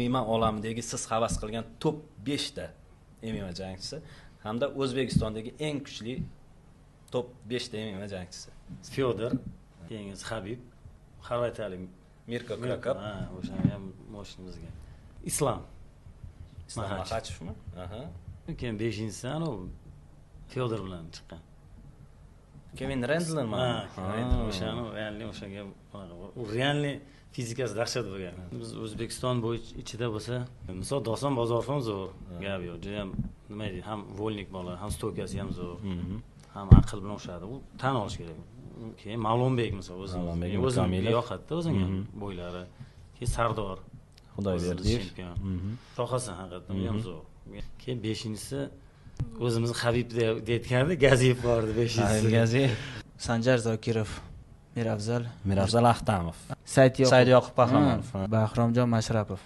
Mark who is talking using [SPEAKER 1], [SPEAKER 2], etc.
[SPEAKER 1] MMA olamidagi siz havas qilgan top 5 ta MMA jangchisi hamda O'zbekistondagi eng kuchli top 5 ta MMA jangchisi.
[SPEAKER 2] Fyodor, keyingi Habib, xorvatiyalik
[SPEAKER 1] Mirko Krakov,
[SPEAKER 2] o'shani ham moshinimizga. Islom
[SPEAKER 1] Maxachevmi? Aha.
[SPEAKER 2] Keyin 5-inchisi Fyodor bilan chiqqan.
[SPEAKER 1] Kevin Randle'mi?
[SPEAKER 2] O'shani realni o'shaga u realni fizikasi dahshat bo'lgan. Biz O'zbekiston bo'yicha ichida bo'lsa, misol Doson Bozorov zo'r, gap yo'q. Juda ham nima deydi, ham volnik bola, ham stoykasi ham zo'r. Ham aql bilan o'xshadi. U tan olish kerak. Keyin Ma'lumberdi misol o'zimga yoqadi o'zingga bo'ylari. Keyin Sardor
[SPEAKER 1] Xudoyberdiyev.
[SPEAKER 2] Sohasi haqiqatan ham zo'r. Keyin 5-inchisi o'zimizni Habib deyotganda Gaziyev bordi 5-inchisi.
[SPEAKER 1] Gaziyev,
[SPEAKER 3] Sanjar Zokirov, Miravzal
[SPEAKER 1] Miravzal Ahtamov,
[SPEAKER 3] Said
[SPEAKER 1] Yoqub Qahramonov,
[SPEAKER 3] Bahromjon Mashrapov.